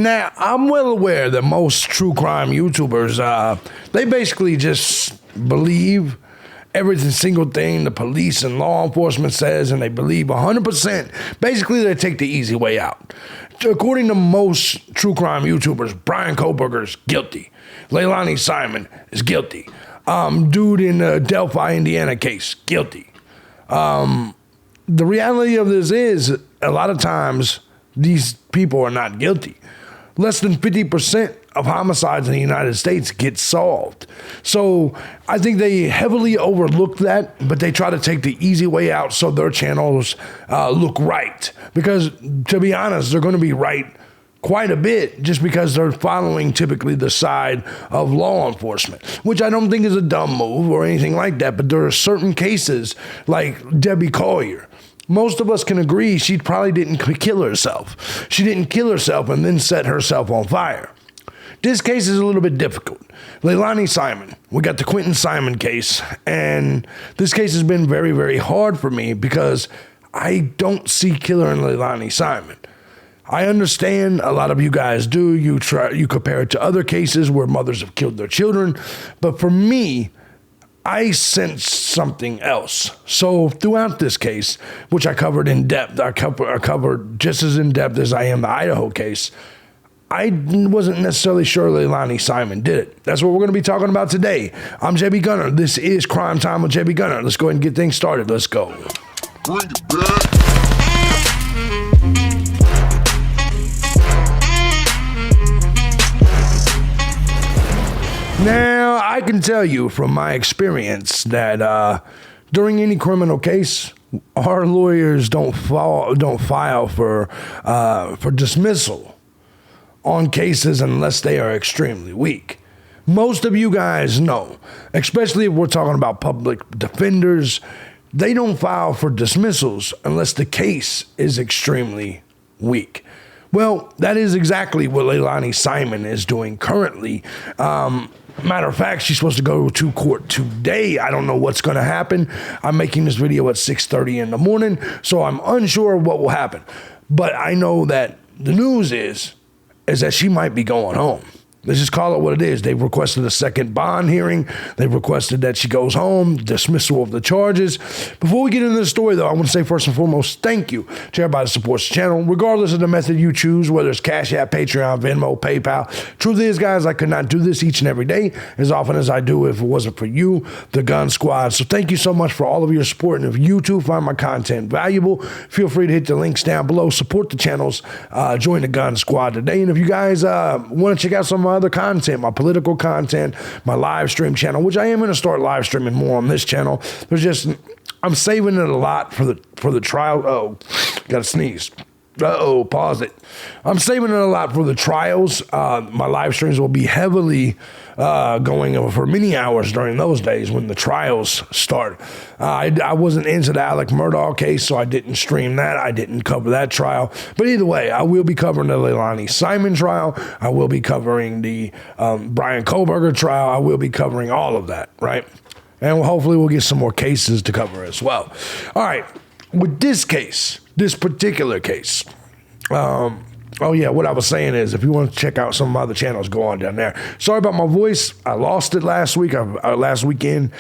Now, I'm well aware that most true crime YouTubers, they basically just believe every single thing the police and law enforcement says, and they believe 100%. Basically, they take the easy way out. According to most true crime YouTubers, Brian Koberger's guilty. Leilani Simon is guilty. Dude in the Delphi, Indiana case, guilty. The reality of this is, a lot of times, these people are not guilty. Less than 50% of homicides in the United States get solved. So I think they heavily overlook that, but they try to take the easy way out so their channels look right. Because to be honest, they're going to be right quite a bit just because they're following typically the side of law enforcement, which I don't think is a dumb move or anything like that. But there are certain cases like Debbie Collier. Most of us can agree she probably didn't kill herself. She didn't kill herself and then set herself on fire. This case is a little bit difficult. Leilani Simon, we got the Quinton Simon case, and this case has been very, very hard for me because I don't see killer in Leilani Simon. I understand a lot of you guys do. You compare it to other cases where mothers have killed their children, but for me, I sense something else. So throughout this case, which I covered in depth, I covered just as in depth as I am the Idaho case, I wasn't necessarily sure Leilani Simon did it. That's what we're going to be talking about today. I'm JB Gunner. This is Crime Time with JB Gunner. Let's go ahead and get things started. Let's go. Bring it back. Now, I can tell you from my experience that during any criminal case, our lawyers don't file for dismissal on cases unless they are extremely weak. Most of you guys know, especially if we're talking about public defenders, they don't file for dismissals unless the case is extremely weak. Well, that is exactly what Leilani Simon is doing currently. Matter of fact, she's supposed to go to court today. I don't know what's going to happen. I'm making this video at 6:30 in the morning, so I'm unsure what will happen. But I know that the news is that she might be going home. Let's just call it what it is. They've requested a second bond hearing. They've requested that she goes home, dismissal of the charges. Before we get into the story, though, I want to say first and foremost, thank you to everybody that supports the channel, regardless of the method you choose, whether it's Cash App, Patreon, Venmo, PayPal. Truth is, guys, I could not do this each and every day as often as I do if it wasn't for you, the Gun Squad. So thank you so much for all of your support. And if you too find my content valuable, feel free to hit the links down below. Support the channels. Join the Gun Squad today. And if you guys want to check out some of my other content, my political content, my live stream channel, which I am going to start live streaming more on this channel. I'm saving it a lot for the trial. Oh, gotta sneeze. Pause it. I'm saving it a lot for the trials. My live streams will be heavily going over for many hours during those days when the trials start. I wasn't into the Alec Murdaugh case, so I didn't stream that. I didn't cover that trial. But either way, I will be covering the Leilani Simon trial. I will be covering the Brian Koberger trial. I will be covering all of that, right? And hopefully we'll get some more cases to cover as well. All right, with this case, this particular case, what I was saying is if you want to check out some of my other channels, go on down there. Sorry about my voice. I lost it last week, last weekend.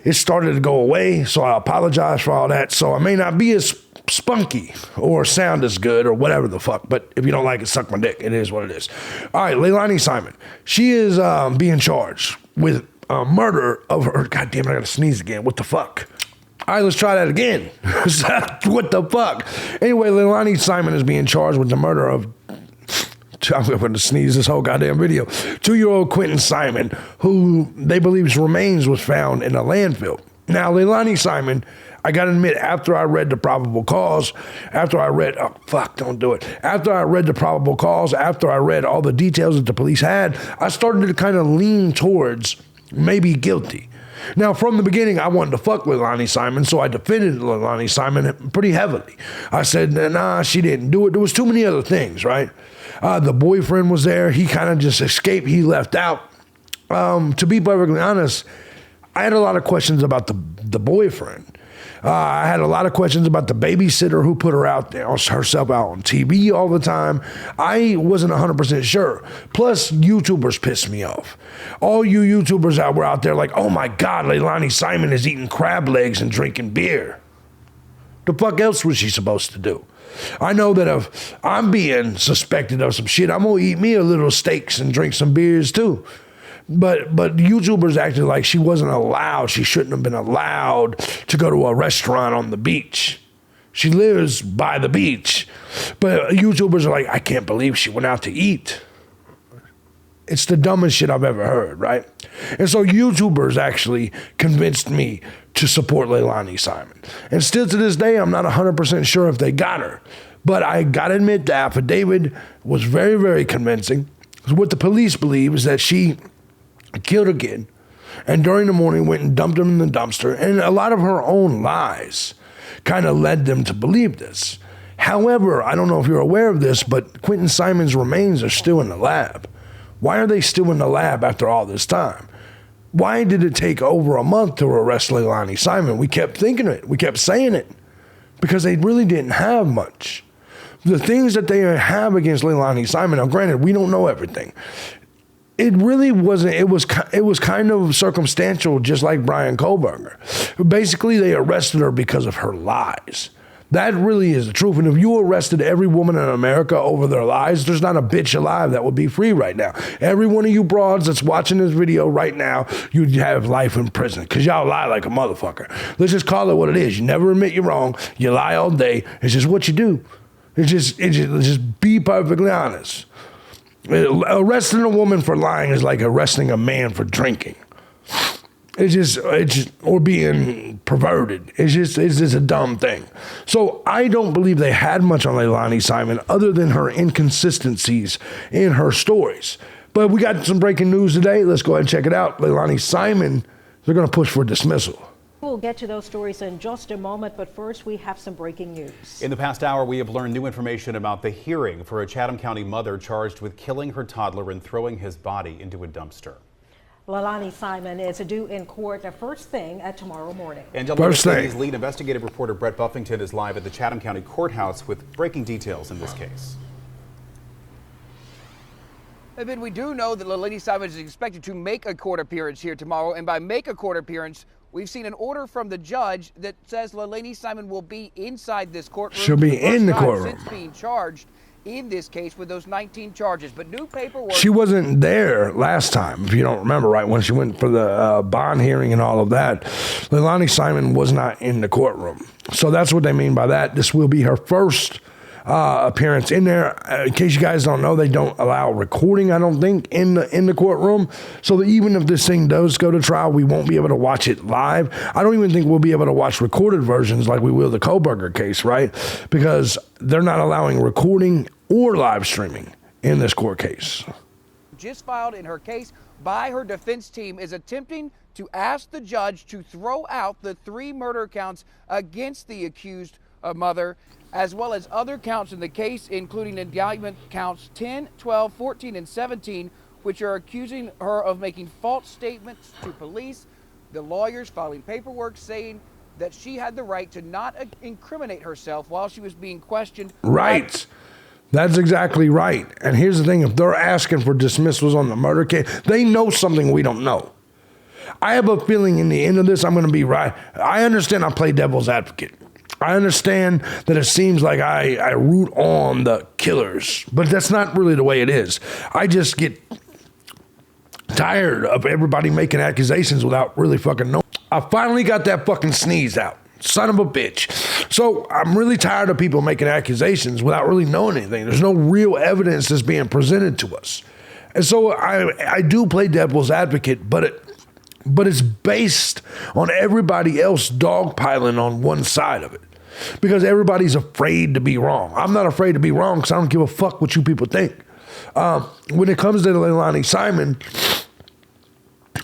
It started to go away, so I apologize for all that. So I may not be as spunky or sound as good or whatever the fuck, but if you don't like it, suck my dick. It is what it is. All right, Leilani Simon. She is being charged with murder of her. God damn it, I gotta sneeze again. What the fuck? All right, let's try that again. What the fuck? Anyway, Leilani Simon is being charged with the murder of, I'm going to sneeze this whole goddamn video, 2-year-old Quinton Simon, who they believe his remains was found in a landfill. Now, Leilani Simon, I got to admit, after I read the probable cause, after I read the probable cause, after I read all the details that the police had, I started to kind of lean towards maybe guilty. Now, from the beginning, I wanted to fuck Leilani Simon, so I defended Leilani Simon pretty heavily. I said, nah, she didn't do it. There was too many other things, right? The boyfriend was there. He kind of just escaped. He left out. To be perfectly honest, I had a lot of questions about the boyfriend. I had a lot of questions about the babysitter who put her out there, herself out on TV all the time. I wasn't 100% sure. Plus, YouTubers pissed me off. All you YouTubers were out there like, oh my God, Leilani Simon is eating crab legs and drinking beer. The fuck else was she supposed to do? I know that if I'm being suspected of some shit, I'm gonna eat me a little steaks and drink some beers too. But YouTubers acted like she wasn't allowed. She shouldn't have been allowed to go to a restaurant on the beach. She lives by the beach. But YouTubers are like, I can't believe she went out to eat. It's the dumbest shit I've ever heard, right? And so YouTubers actually convinced me to support Leilani Simon. And still to this day, I'm not 100% sure if they got her. But I gotta admit, the affidavit was very, very convincing. What the police believe is that she killed a kid, and during the morning went and dumped him in the dumpster, and a lot of her own lies kind of led them to believe this. However, I don't know if you're aware of this, but Quinton Simon's remains are still in the lab. Why are they still in the lab after all this time? Why did it take over a month to arrest Leilani Simon? We kept thinking it. We kept saying it. Because they really didn't have much. The things that they have against Leilani Simon, now granted, we don't know everything. It really wasn't, it was kind of circumstantial, just like Brian Kohlberger. Basically, they arrested her because of her lies. That really is the truth. And if you arrested every woman in America over their lies, there's not a bitch alive that would be free right now. Every one of you broads that's watching this video right now, you'd have life in prison because y'all lie like a motherfucker. Let's just call it what it is. You never admit you're wrong. You lie all day. It's just what you do. It's just be perfectly honest. Arresting a woman for lying is like arresting a man for drinking. It's just or being perverted. It's just a dumb thing. So I don't believe they had much on Leilani Simon other than her inconsistencies in her stories. But we got some breaking news today. Let's go ahead and check it out. Leilani Simon, they're going to push for dismissal. We'll get to those stories in just a moment, but first we have some breaking news. In the past hour, we have learned new information about the hearing for a Chatham County mother charged with killing her toddler and throwing his body into a dumpster. Leilani Simon is due in court the first thing tomorrow morning. And WBS's lead investigative reporter Brett Buffington is live at the Chatham County Courthouse with breaking details in this case. Ben, we do know that Leilani Simon is expected to make a court appearance here tomorrow, and by make a court appearance, we've seen an order from the judge that says Leilani Simon will be inside this courtroom. She'll be in the courtroom. Since being charged in this case with those 19 charges, but new paperwork. She wasn't there last time, if you don't remember, right? When she went for the bond hearing and all of that, Leilani Simon was not in the courtroom. So that's what they mean by that. This will be her first appearance in there. In case you guys don't know, they don't allow recording, I don't think, in the courtroom. So that even if this thing does go to trial, we won't be able to watch it live. I don't even think we'll be able to watch recorded versions like we will the Kohlberger case, right? Because they're not allowing recording or live streaming in this court case. Just filed in her case by her defense team is attempting to ask the judge to throw out the 3 murder counts against the accused mother, as well as other counts in the case, including indictment counts 10, 12, 14, and 17, which are accusing her of making false statements to police. The lawyers filing paperwork saying that she had the right to not incriminate herself while she was being questioned. Right. That's exactly right. And here's the thing, if they're asking for dismissals on the murder case, they know something we don't know. I have a feeling in the end of this, I'm going to be right. I understand I play devil's advocate. I understand that it seems like I root on the killers, but that's not really the way it is. I just get tired of everybody making accusations without really fucking knowing. I finally got that fucking sneeze out. Son of a bitch. So I'm really tired of people making accusations without really knowing anything. There's no real evidence that's being presented to us. And so I do play devil's advocate, but it's based on everybody else dogpiling on one side of it. Because everybody's afraid to be wrong. I'm not afraid to be wrong because I don't give a fuck what you people think. When it comes to Leilani Simon,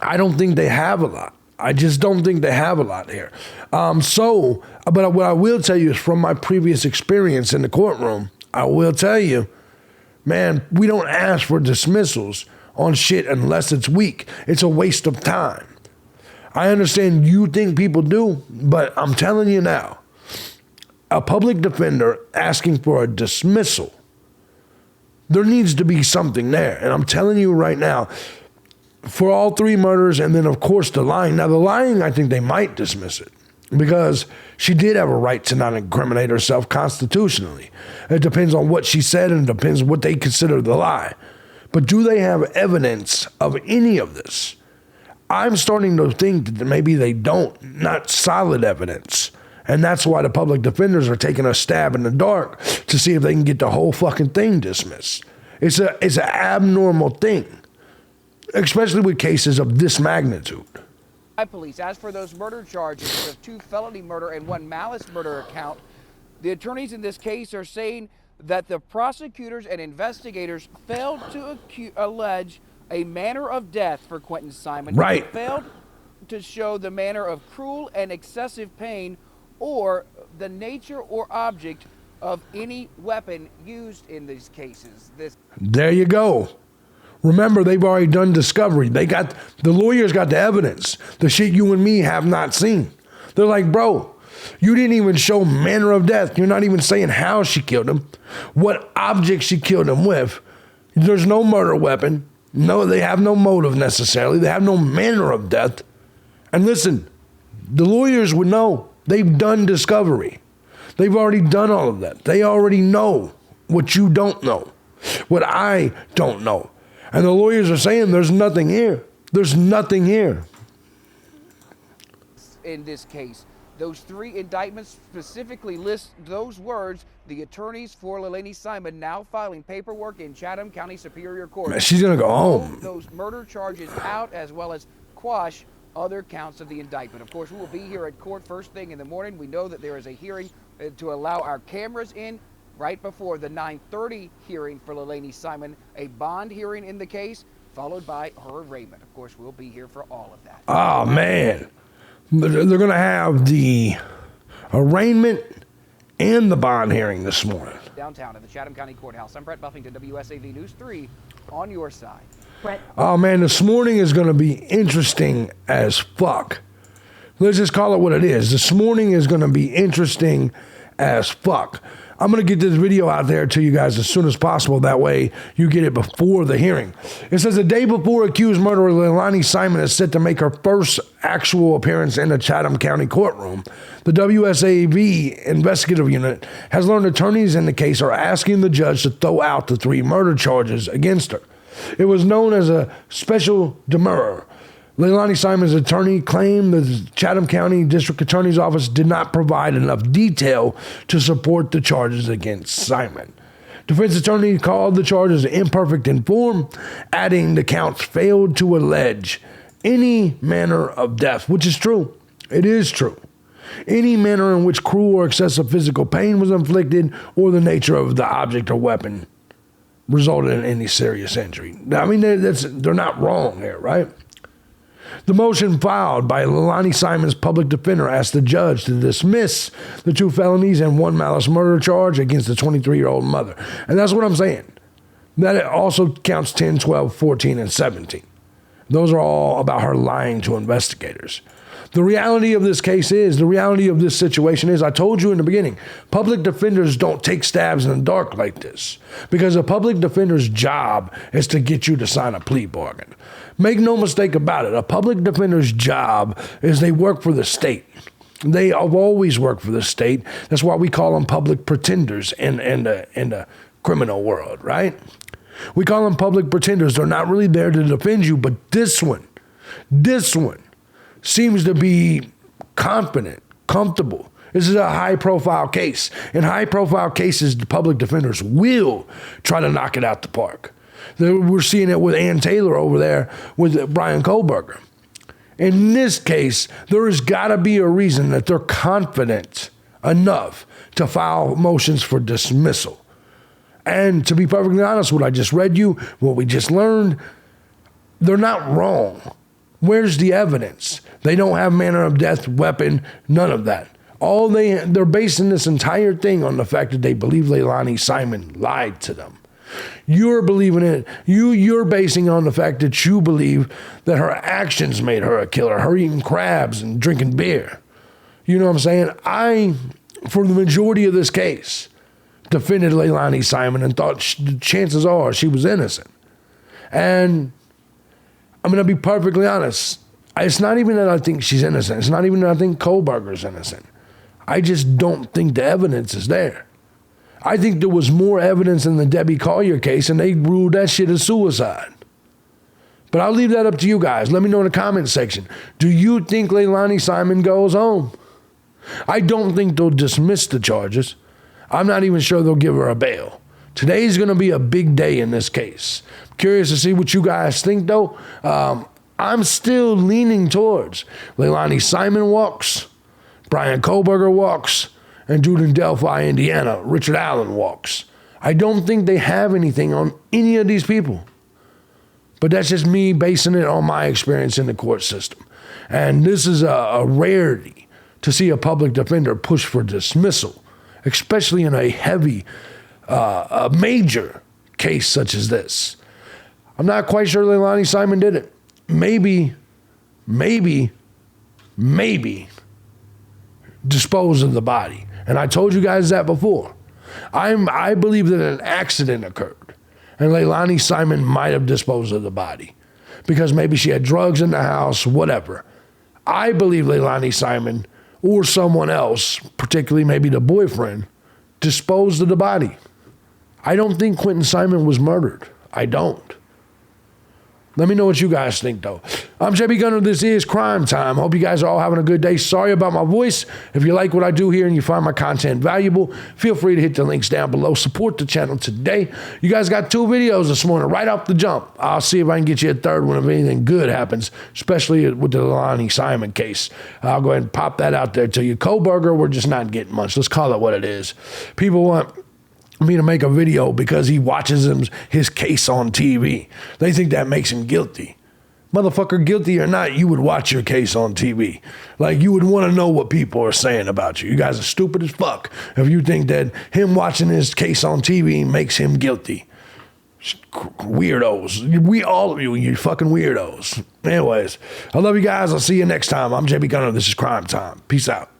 I don't think they have a lot. I just don't think they have a lot here. But what I will tell you is from my previous experience in the courtroom, I will tell you, man, we don't ask for dismissals on shit unless it's weak. It's a waste of time. I understand you think people do, but I'm telling you now, a public defender asking for a dismissal, there needs to be something there. And I'm telling you right now, for all three murders, and then of course the lying. Now the lying, I think they might dismiss it because she did have a right to not incriminate herself constitutionally. It depends on what she said and it depends what they consider the lie. But do they have evidence of any of this? I'm starting to think that maybe they don't, not solid evidence. And that's why the public defenders are taking a stab in the dark to see if they can get the whole fucking thing dismissed. It's an abnormal thing, especially with cases of this magnitude. Police. As for those murder charges of 2 felony murder and 1 malice murder account, the attorneys in this case are saying that the prosecutors and investigators failed to allege a manner of death for Quinton Simon. Right. They failed to show the manner of cruel and excessive pain or the nature or object of any weapon used in these cases. There you go. Remember, they've already done discovery. The lawyers got the evidence, the shit you and me have not seen. They're like, bro, you didn't even show manner of death. You're not even saying how she killed him, what object she killed him with. There's no murder weapon. No, they have no motive necessarily. They have no manner of death. And listen, the lawyers would know. They've done discovery. They've already done all of that. They already know what you don't know, what I don't know. And the lawyers are saying there's nothing here. There's nothing here. In this case, those 3 indictments specifically list those words. The attorneys for Leilani Simon now filing paperwork in Chatham County Superior Court. Man, she's going to go home. Those murder charges out as well as quash other counts of the indictment. Of course, we will be here at court first thing in the morning. We know that there is a hearing to allow our cameras in right before the 9:30 hearing for Leilani Simon, a bond hearing in the case, followed by her arraignment. Of course, we'll be here for all of that. Oh, man. They're going to have the arraignment and the bond hearing this morning. Downtown at the Chatham County Courthouse. I'm Brett Buffington, WSAV News 3, on your side. Brett. Oh, man, this morning is going to be interesting as fuck. Let's just call it what it is. This morning is going to be interesting as fuck. I'm going to get this video out there to you guys as soon as possible. That way you get it before the hearing. It says the day before accused murderer Leilani Simon is set to make her first actual appearance in the Chatham County courtroom. The WSAV investigative unit has learned attorneys in the case are asking the judge to throw out the 3 murder charges against her. It was known as a special demurrer. Leilani Simon's attorney claimed the Chatham County District Attorney's Office did not provide enough detail to support the charges against Simon. Defense attorney called the charges imperfect in form, adding the counts failed to allege any manner of death, which is true. It is true. Any manner in which cruel or excessive physical pain was inflicted or the nature of the object or weapon resulted in any serious injury. I mean, they're not wrong there, right? The motion filed by Leilani Simon's public defender asked the judge to dismiss the 2 felonies and 1 malice murder charge against the 23-year-old mother. And that's what I'm saying. That it also counts 10, 12, 14, and 17. Those are all about her lying to investigators. The reality of this case is, the reality of this situation is, I told you in the beginning, public defenders don't take stabs in the dark like this because a public defender's job is to get you to sign a plea bargain. Make no mistake about it. A public defender's job is they work for the state. They have always worked for the state. That's why we call them public pretenders in the criminal world, right? We call them public pretenders. They're not really there to defend you, but this one seems to be confident, comfortable. This is a high-profile case. In high-profile cases, the public defenders will try to knock it out the park. We're seeing it with Ann Taylor over there with Brian Kohlberger. In this case, there has got to be a reason that they're confident enough to file motions for dismissal. And to be perfectly honest, what I just read you, what we just learned, they're not wrong. Where's the evidence? They don't have manner of death, weapon, none of that. They're basing this entire thing on the fact that they believe Leilani Simon lied to them. You're believing it. You're basing on the fact that you believe that her actions made her a killer, her eating crabs and drinking beer. You know what I'm saying? I, for the majority of this case, defended Leilani Simon and thought chances are she was innocent. And I'm going to be perfectly honest. It's not even that I think she's innocent. It's not even that I think Kohlberger's innocent. I just don't think the evidence is there. I think there was more evidence in the Debbie Collier case, and they ruled that shit as suicide. But I'll leave that up to you guys. Let me know in the comment section. Do you think Leilani Simon goes home? I don't think they'll dismiss the charges. I'm not even sure they'll give her a bail. Today's going to be a big day in this case. Curious to see what you guys think, though. I'm still leaning towards Leilani Simon walks, Brian Kohlberger walks, and dude in Delphi, Indiana, Richard Allen walks. I don't think they have anything on any of these people. But that's just me basing it on my experience in the court system. And this is a rarity to see a public defender push for dismissal, especially in a heavy, a major case such as this. I'm not quite sure Leilani Simon did it. Maybe dispose of the body. And I told you guys that before. I believe that an accident occurred and Leilani Simon might have disposed of the body because maybe she had drugs in the house, whatever. I believe Leilani Simon or someone else, particularly maybe the boyfriend, disposed of the body. I don't think Quinton Simon was murdered. I don't. Let me know what you guys think, though. I'm thejbgunner. This is Crime Time. Hope you guys are all having a good day. Sorry about my voice. If you like what I do here and you find my content valuable, feel free to hit the links down below. Support the channel today. You guys got 2 videos this morning right off the jump. I'll see if I can get you a 3rd one if anything good happens, especially with the Leilani Simon case. I'll go ahead and pop that out there to you. Kohlberger, we're just not getting much. Let's call it what it is. People want me to make a video because he watches his case on TV. They think that makes him guilty. Motherfucker, guilty or not, you would watch your case on TV. Like, you would want to know what people are saying about you. You guys are stupid as fuck if you think that him watching his case on TV makes him guilty. Weirdos. All of you fucking weirdos. Anyways, I love you guys. I'll see you next time. I'm thejbgunner. This is Crime Time. Peace out.